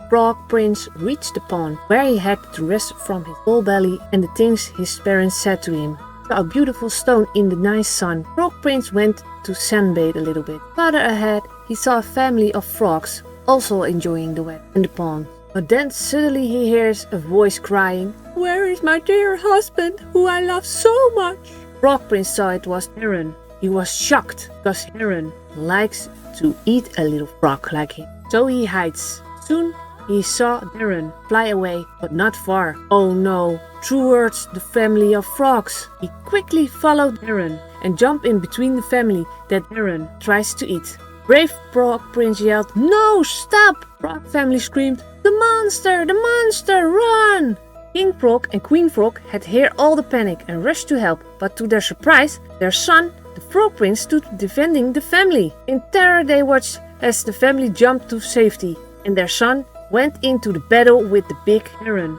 Frog Prince reached the pond, where he had to rest from his full belly and the things his parents said to him. He saw a beautiful stone in the nice sun. Frog Prince went to sunbathe a little bit. Farther ahead, he saw a family of frogs also enjoying the weather in the pond. But then suddenly he hears a voice crying, "Where is my dear husband, who I love so much?" Frog Prince saw it was Heron. He was shocked, because Heron likes to eat a little frog like him. So he hides. Soon he saw Heron fly away, but not far. Oh no, towards the family of frogs. He quickly followed Heron and jumped in between the family that Heron tries to eat. Brave Frog Prince yelled, "No, stop!" Frog family screamed, "The monster! The monster! Run!" King Frog and Queen Frog had heard all the panic and rushed to help, but to their surprise, their son, the Frog Prince, stood defending the family. In terror they watched as the family jumped to safety, and their son went into the battle with the big heron.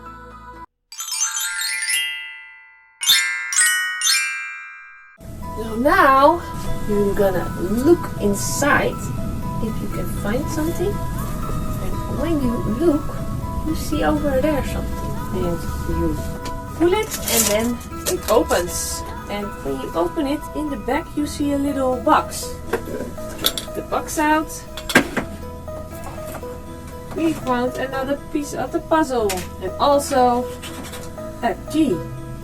So now you're gonna look inside if you can find something, and when you look, you see over there something. And you pull it and then it opens. And when you open it, in the back you see a little box. Take the box out. We found another piece of the puzzle. And also a key.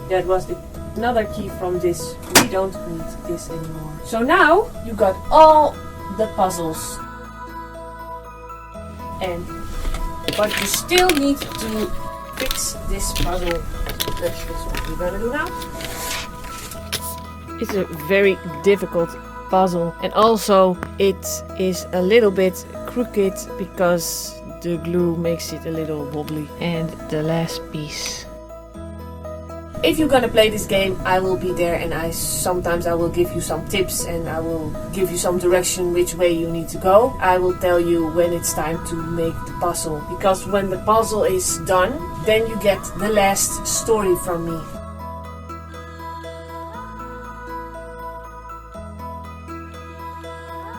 That was another key from this. We don't need this anymore. So now you got all the puzzles. But you still need to fix this puzzle. That's what we're gonna do now. It's a very difficult puzzle, and also it is a little bit crooked because the glue makes it a little wobbly. And the last piece. If you're gonna play this game, I will be there, and sometimes I will give you some tips and I will give you some direction which way you need to go. I will tell you when it's time to make the puzzle, because when the puzzle is done, then you get the last story from me.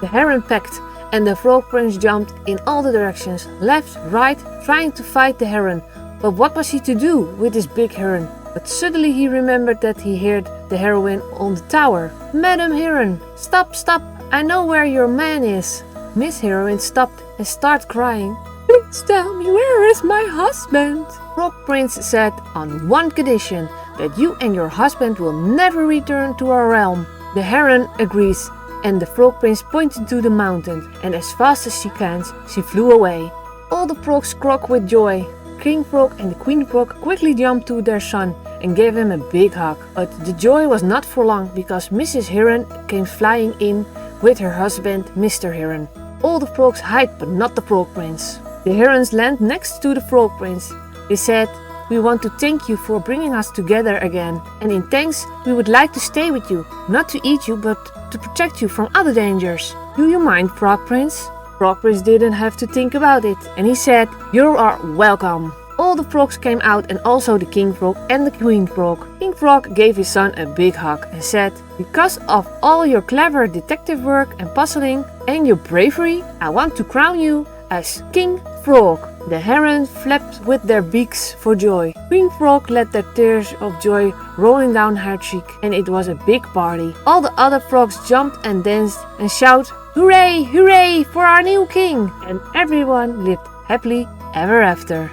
The heron pecked, and the Frog Prince jumped in all the directions, left, right, trying to fight the heron. But what was he to do with this big heron? But suddenly he remembered that he heard the heroine on the tower. "Madam Heron, stop, stop, I know where your man is." Miss Heroine stopped and started crying. "Please tell me, where is my husband?" Frog Prince said, "On one condition, that you and your husband will never return to our realm." The heron agrees, and the Frog Prince pointed to the mountain, and as fast as she can, she flew away. All the frogs croaked with joy. King Frog and the Queen Frog quickly jumped to their son and gave him a big hug. But the joy was not for long, because Mrs. Heron came flying in with her husband, Mr. Heron. All the frogs hid, but not the Frog Prince. The herons landed next to the Frog Prince. They said, "We want to thank you for bringing us together again, and in thanks we would like to stay with you, not to eat you but to protect you from other dangers. Do you mind, Frog Prince?" Frog Prince didn't have to think about it, and he said, "You are welcome." All the frogs came out, and also the King Frog and the Queen Frog. King Frog gave his son a big hug and said, "Because of all your clever detective work and puzzling and your bravery, I want to crown you as King Frog." The herons flapped with their beaks for joy. Queen Frog let their tears of joy rolling down her cheek, and it was a big party. All the other frogs jumped and danced and shouted, "Hooray, hooray for our new king!" And everyone lived happily ever after.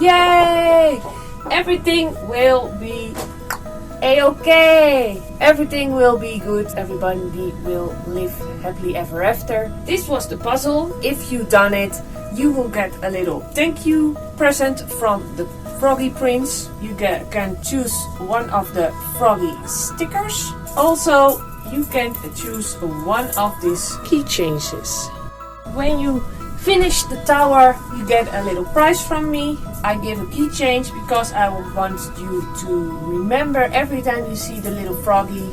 Yay! Everything will be a-okay. Everything will be good. Everybody will live happily ever after. This was the puzzle. If you done it, you will get a little thank you present from the Froggy Prince. You can choose one of the Froggy stickers. Also, you can choose one of these keychains. When you finish the tower, you get a little prize from me. I give a keychain because I want you to remember every time you see the little froggy,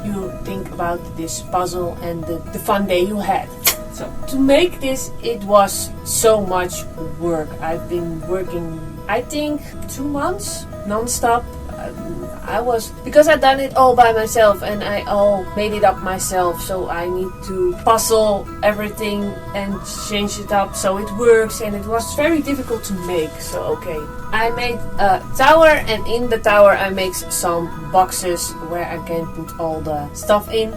you think about this puzzle and the fun day you had. So to make this, it was so much work. I've been working, I think, 2 months non-stop. because I done it all by myself and I all made it up myself, so I need to puzzle everything and change it up so it works, and it was very difficult to make. So okay, I made a tower, and in the tower I make some boxes where I can put all the stuff in,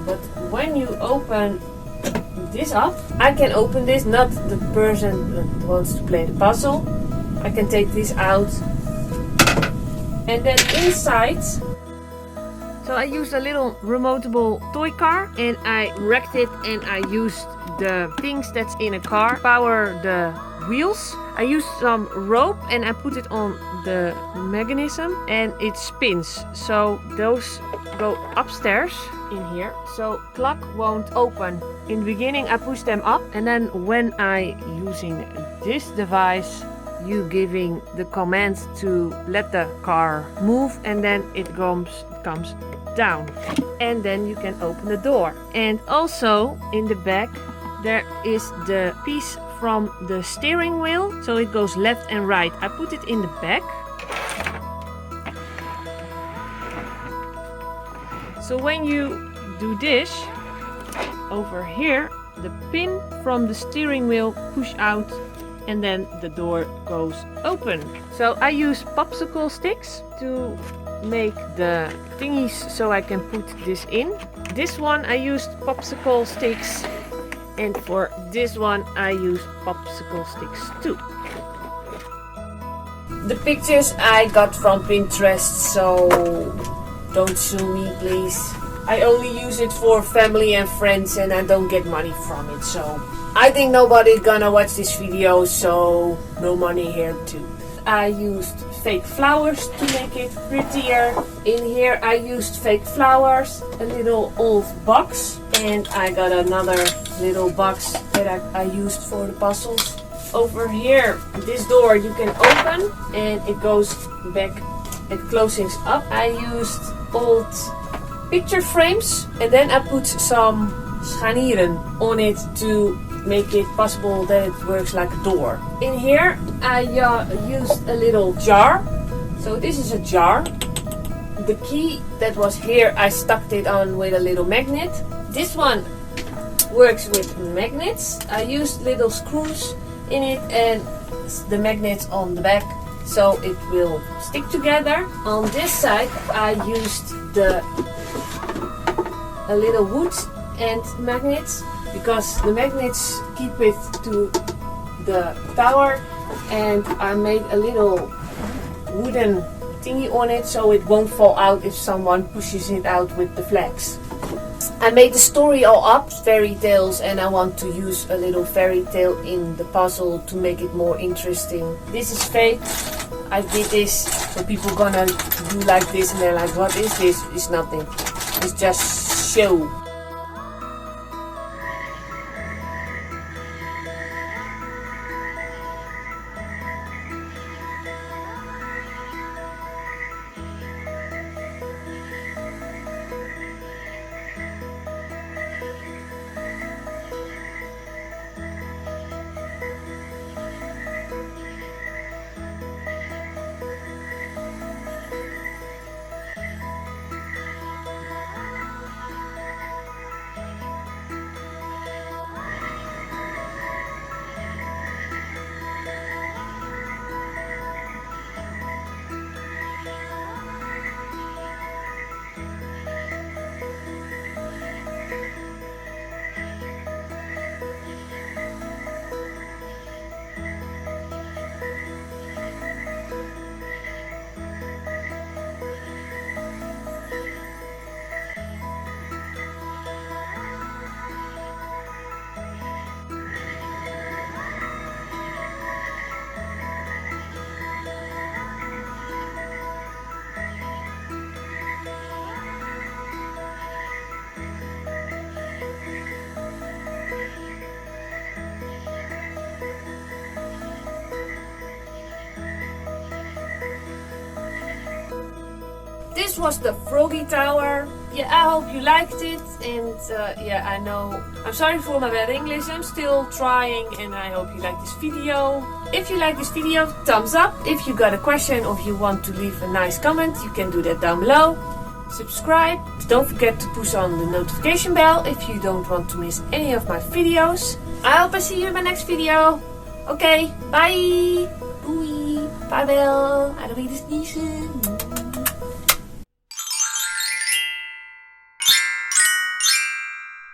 but when you open this up, I can open this, not the person that wants to play the puzzle. I can take this out, and then inside, so I used a little remoteable toy car and I wrecked it, and I used the things that's in a car power the wheels. I used some rope and I put it on the mechanism and it spins, so those go upstairs in here, so clock won't open. In the beginning I push them up, and then when I using this device, you giving the command to let the car move, and then it comes down, and then you can open the door. And also in the back there is the piece from the steering wheel, so it goes left and right. I put it in the back. So when you do this, over here, the pin from the steering wheel push out, and then the door goes open. So I use popsicle sticks to make the thingies so I can put this in. This one I used popsicle sticks, and for this one I used popsicle sticks too. The pictures I got from Pinterest, so don't sue me please. I only use it for family and friends and I don't get money from it, so I think nobody's gonna watch this video, so no money here too. I used fake flowers to make it prettier. In here I used fake flowers, a little old box, and I got another little box that I used for the puzzles. Over here, this door you can open and it goes back, it closes up. I used old picture frames and then I put some scharnieren on it to make it possible that it works like a door. In here I used a little jar. So this is a jar. The key that was here, I stuck it on with a little magnet. This one works with magnets. I used little screws in it and the magnets on the back, so it will stick together. On this side I used a little wood and magnets, because the magnets keep it to the tower, and I made a little wooden thingy on it so it won't fall out if someone pushes it out with the flags. I made the story all up, fairy tales, and I want to use a little fairy tale in the puzzle to make it more interesting. This is fake. I did this so people gonna do like this and they're like, what is this? It's nothing. It's just show. This was the Froggy Tower. yeah, I hope you liked it, and yeah, I know I'm sorry for my bad English. I'm still trying, and I hope you like this video. If you like this video, thumbs up. If you got a question or if you want to leave a nice comment, you can do that down below. Subscribe. Don't forget to push on the notification bell if you don't want to miss any of my videos. I hope I see you in my next video. Okay, bye. Doei. Vaarwel. Hij nog iets niezen.